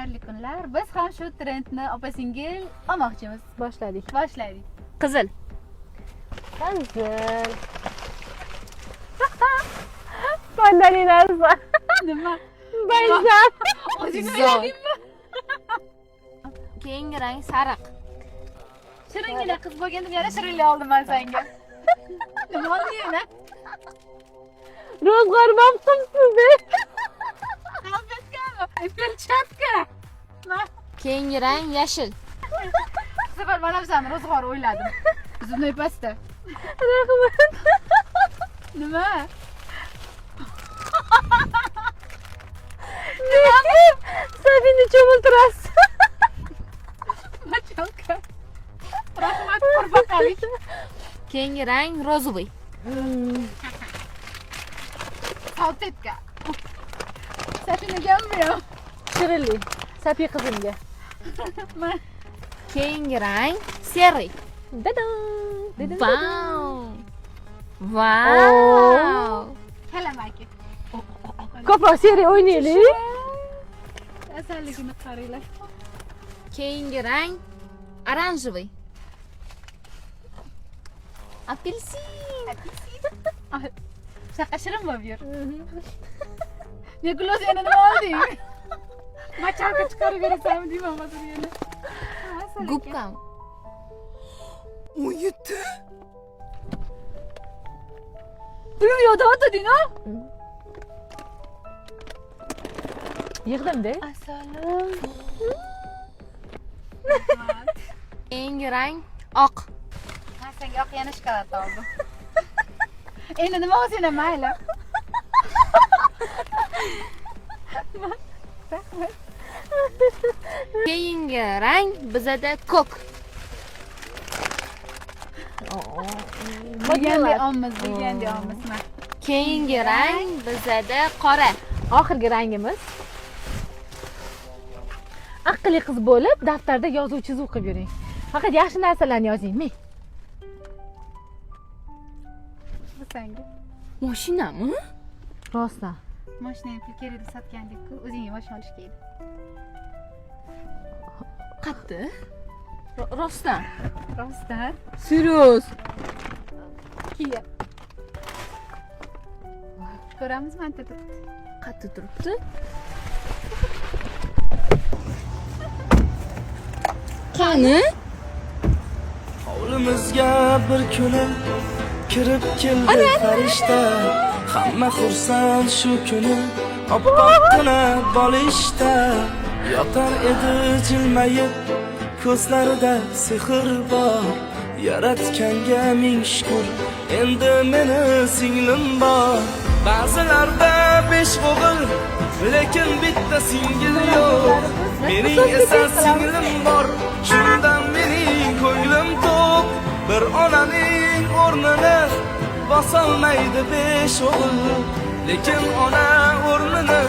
xayrli kunlar. Biz ham shu trendni opa-singil olmoqchimiz. Boshladik. Boshlaylik. Qizil. Qizil. Mandalinalar bor. Nima? Bayzam. O'zing Zo'r. o'yladingmi? Keyingi rang sariq. Shiringina qiz bo'lgandim, yana shirinlik oldim men senga. Nima olding? Ro'zg'or mamqimsiz-da. Albattami? Perchatka. Keyingi rang yashil. Bu safar men ham seni ro'zg'or o'yladim. Zumnoy pasta. Rahmat. Nima? Sabini cho'miltirasiz. Machalka. Rahmat qurbaqalik. Keyingi rang rozovoy. Saltetka. Safinaganmi yo? Shirinli. Safiy qizimga. Keyingi rang serый. Dadam. Vau. Vau. Kalamaki. Ko'proq seriya o'ynaylik. Asalligini qaranglar. Keyingi rang oranжевый. Apelsin. Shaqa shirin bo'lib yur. Nikolos yana nima olding? Machalka chiqarib berasanmi deyman hozir yana. Gubka. 17. Pulum yo'qda o'tading-a? Yig'dim-da. Assalom. Keyingi rang oq. Men senga oq yana shokolad oldim. Endi nima olsang ham mayli. Keyingi rang bizada ko'k. Bilgandek olmiz, bilgandek olmiz. Keyingi rang bizada qora. Oxirgi rangimiz. Aqlli qiz bo'lib, daftarda yozuv chizuv qilib yuring. Faqat yaxshi narsalarni yozing. Men. Bu senga. Mashinami? Rostdan. Mashinani pul kerak deb sotgandek-ku, o'zingga mashina olish kerak. Qatti? Rostdan. Rostdan. Serios. Kia. Ko'ramizmi anta turibdi. Qatti turibdi. Qani? Hovlimizga bir kuni kirib keldi farishta. Hamma xursand shu kuni oppoqqina bolishda. Yotar edi jilmayib, ko'zlarida sehr bor. Yaratganga ming shukr, endi meni singlim bor. Ba'zilarda 5 o'g'il, lekin bitta singil yo'q. Mening esa singlim bor, shundan mening ko'nglim to'q. Bir onaning o'rnini bosolmaydi 5 o'g'il, lekin ona o'rnini